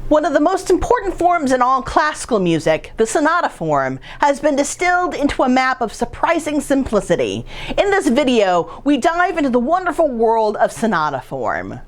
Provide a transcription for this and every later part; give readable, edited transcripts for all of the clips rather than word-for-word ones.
One of the most important forms in all classical music, the sonata form, has been distilled into a map of surprising simplicity. In this video, we dive into the wonderful world of sonata form.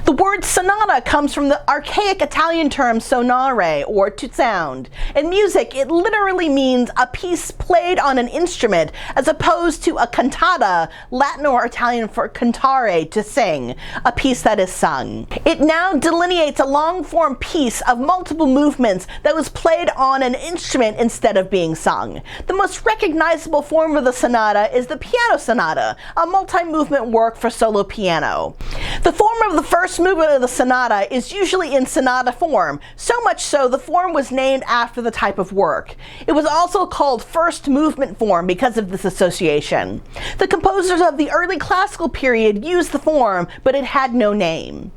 The word sonata comes from the archaic Italian term sonare, or to sound. In music, it literally means a piece played on an instrument, as opposed to a cantata, Latin or Italian for cantare, to sing, a piece that is sung. It now delineates a long-form piece of multiple movements that was played on an instrument instead of being sung. The most recognizable form of the sonata is the piano sonata, a multi-movement work for solo piano. The form of the first movement of the sonata is usually in sonata form, so much so the form was named after the type of work. It was also called first movement form because of this association. The composers of the early classical period used the form, but it had no name.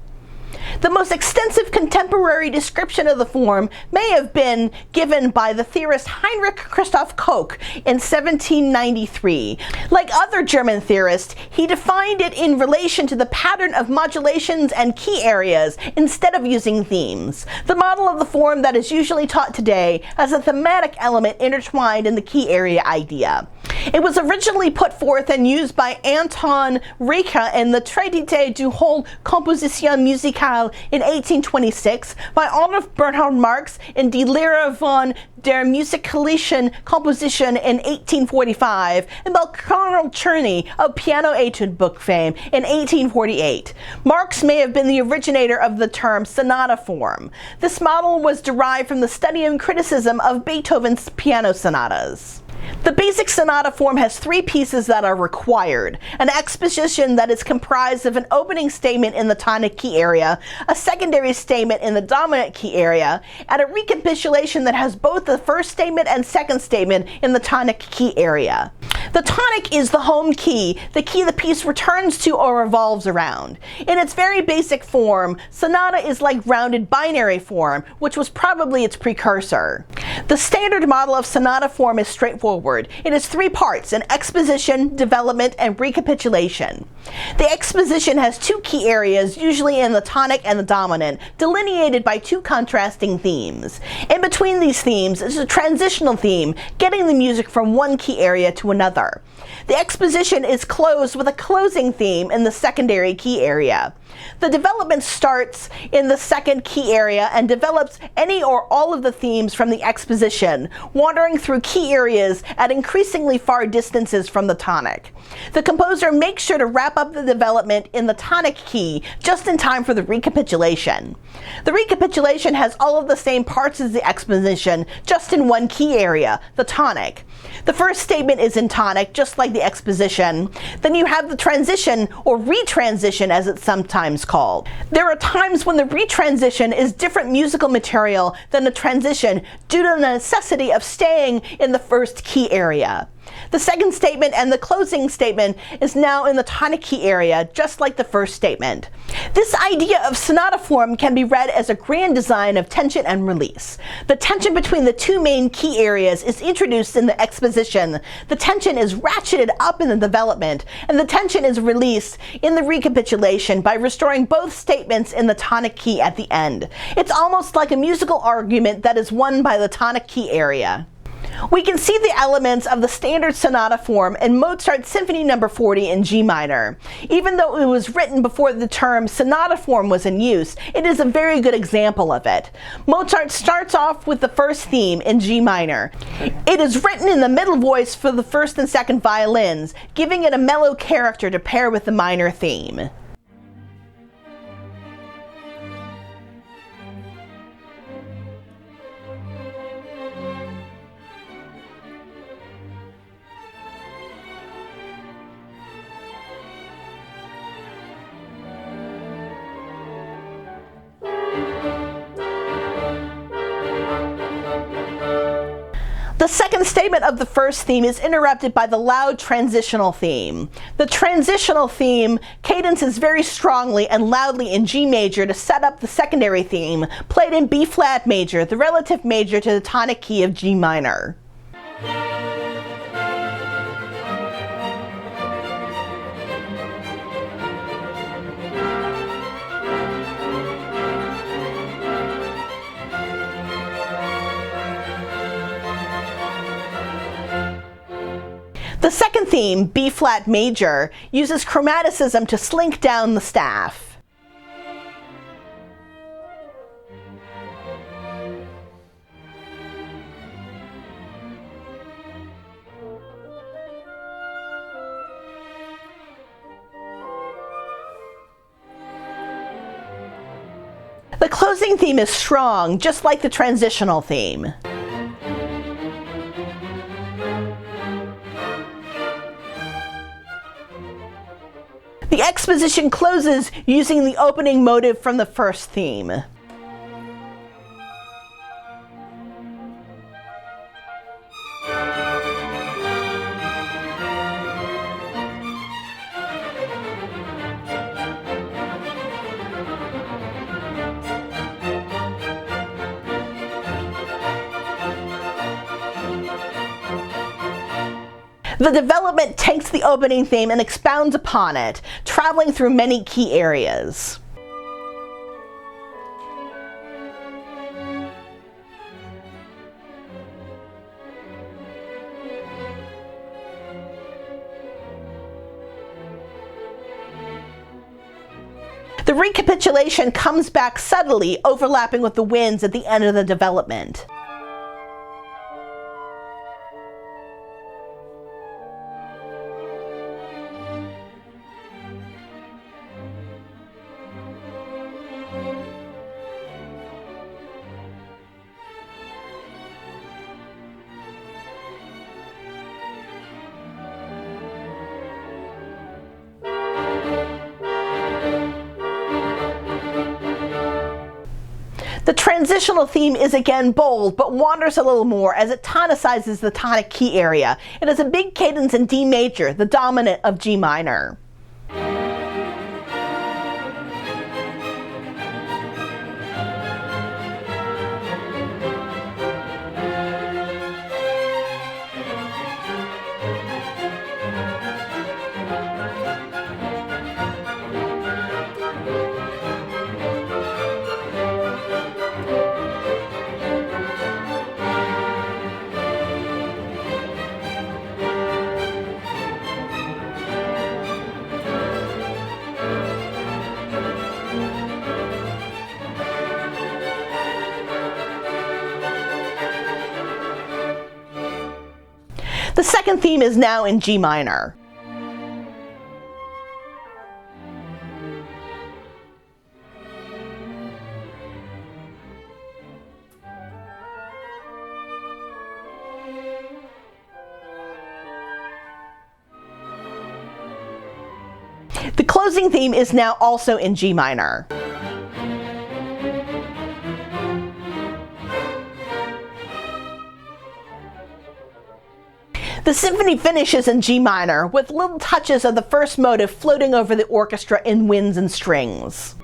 The most extensive contemporary description of the form may have been given by the theorist Heinrich Christoph Koch in 1793. Like other German theorists, he defined it in relation to the pattern of modulations and key areas instead of using themes. The model of the form that is usually taught today has a thematic element intertwined in the key area idea. It was originally put forth and used by Anton Reicha in the Traité du Whole Composition Musicale in 1826, by Adolf Bernhard Marx in Die Lehre von der musikalischen Komposition in 1845, and by Karl Czerny of Piano Etude Book fame in 1848. Marx may have been the originator of the term sonata form. This model was derived from the study and criticism of Beethoven's piano sonatas. The basic sonata form has three pieces that are required: an exposition that is comprised of an opening statement in the tonic key area, a secondary statement in the dominant key area, and a recapitulation that has both the first statement and second statement in the tonic key area. The tonic is the home key, the key the piece returns to or revolves around. In its very basic form, sonata is like rounded binary form, which was probably its precursor. The standard model of sonata form is straightforward. It has three parts: an exposition, development, and recapitulation. The exposition has two key areas, usually in the tonic and the dominant, delineated by two contrasting themes. In between these themes is a transitional theme, getting the music from one key area to another. The exposition is closed with a closing theme in the secondary key area. The development starts in the second key area and develops any or all of the themes from the exposition, wandering through key areas at increasingly far distances from the tonic. The composer makes sure to wrap up the development in the tonic key just in time for the recapitulation. The recapitulation has all of the same parts as the exposition, just in one key area, the tonic. The first statement is in tonic, just like the exposition. Then you have the transition, or retransition as it's sometimes called. There are times when the retransition is different musical material than the transition due to the necessity of staying in the first key area. The second statement and the closing statement is now in the tonic key area, just like the first statement. This idea of sonata form can be read as a grand design of tension and release. The tension between the two main key areas is introduced in the exposition, the tension is ratcheted up in the development, and the tension is released in the recapitulation by restoring both statements in the tonic key at the end. It's almost like a musical argument that is won by the tonic key area. We can see the elements of the standard sonata form in Mozart Symphony No. 40 in G minor. Even though it was written before the term sonata form was in use, it is a very good example of it. Mozart starts off with the first theme in G minor. It is written in the middle voice for the first and second violins, giving it a mellow character to pair with the minor theme. The second statement of the first theme is interrupted by the loud transitional theme. The transitional theme cadences very strongly and loudly in G major to set up the secondary theme, played in B flat major, the relative major to the tonic key of G minor. The second theme, B-flat major, uses chromaticism to slink down the staff. The closing theme is strong, just like the transitional theme. The exposition closes using the opening motive from the first theme. The development takes the opening theme and expounds upon it, traveling through many key areas. The recapitulation comes back subtly, overlapping with the winds at the end of the development. The transitional theme is again bold, but wanders a little more as it tonicizes the tonic key area. It has a big cadence in D major, the dominant of G minor. The second theme is now in G minor. The closing theme is now also in G minor. The symphony finishes in G minor, with little touches of the first motive floating over the orchestra in winds and strings.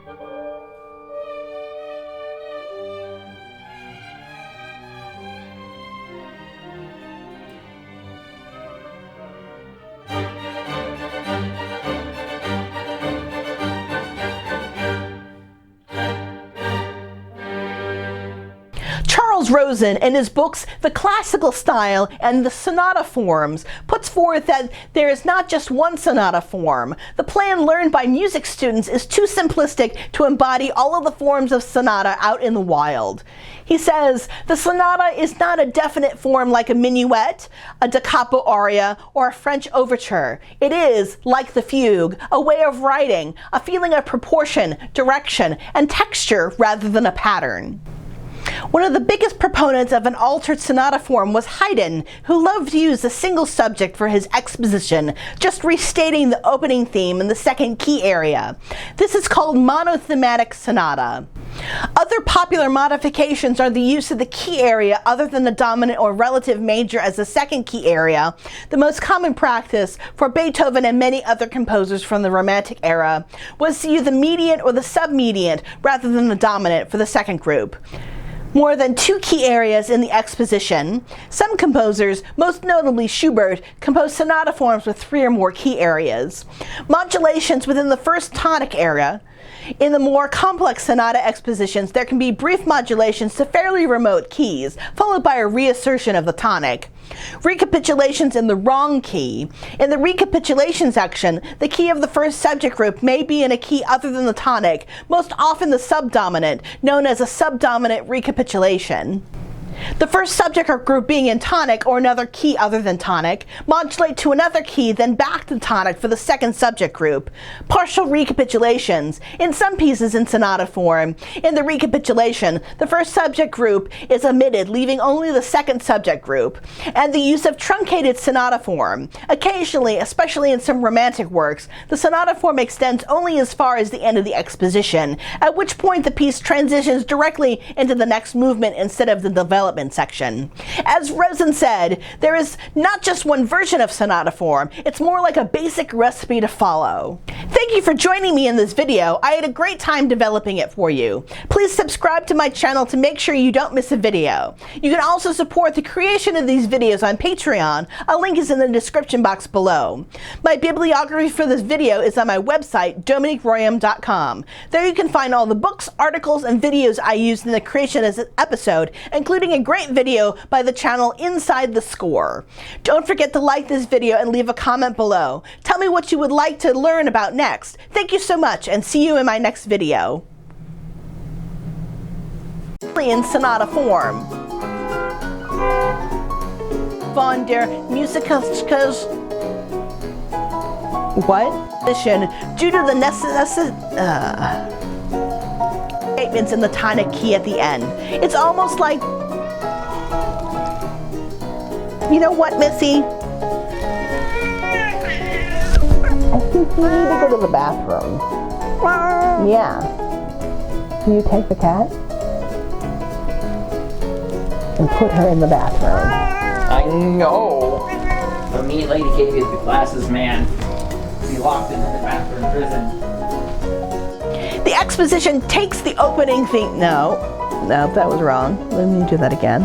Charles Rosen, in his books The Classical Style and the Sonata Forms, puts forth that there is not just one sonata form. The plan learned by music students is too simplistic to embody all of the forms of sonata out in the wild. He says, the sonata is not a definite form like a minuet, a da capo aria, or a French overture. It is, like the fugue, a way of writing, a feeling of proportion, direction, and texture rather than a pattern. One of the biggest proponents of an altered sonata form was Haydn, who loved to use a single subject for his exposition, just restating the opening theme in the second key area. This is called monothematic sonata. Other popular modifications are the use of the key area other than the dominant or relative major as the second key area. The most common practice for Beethoven and many other composers from the Romantic era was to use the mediant or the submediant rather than the dominant for the second group. More than two key areas in the exposition. Some composers, most notably Schubert, composed sonata forms with 3 or more key areas. Modulations within the first tonic area. In the more complex sonata expositions, there can be brief modulations to fairly remote keys, followed by a reassertion of the tonic. Recapitulation's in the wrong key. In the recapitulation section, the key of the first subject group may be in a key other than the tonic, most often the subdominant, known as a subdominant recapitulation. The first subject group being in tonic or another key other than tonic, modulate to another key, then back to tonic for the second subject group. Partial recapitulations. In some pieces in sonata form, in the recapitulation, the first subject group is omitted, leaving only the second subject group. And the use of truncated sonata form. Occasionally, especially in some romantic works, the sonata form extends only as far as the end of the exposition, at which point the piece transitions directly into the next movement instead of the development section. As Rosen said, there is not just one version of sonata form, it's more like a basic recipe to follow. Thank you for joining me in this video. I had a great time developing it for you. Please subscribe to my channel to make sure you don't miss a video. You can also support the creation of these videos on Patreon. A link is in the description box below. My bibliography for this video is on my website, dominiqueroyam.com. There you can find all the books, articles, and videos I used in the creation of this episode, including a great video by the channel Inside the Score. Don't forget to like this video and leave a comment below. Tell me what you would like to learn about next. Thank you so much, and see you in my next video. In sonata form. Von der Musiker's what? Due to the statements in the tonic key at the end. It's almost like, you know what, Missy? I think you need to go to the bathroom. Yeah. Can you take the cat and put her in the bathroom? I know. The meat lady gave you the glasses, man. Be locked in the bathroom prison. The exposition takes the opening theme. No, that was wrong. Let me do that again.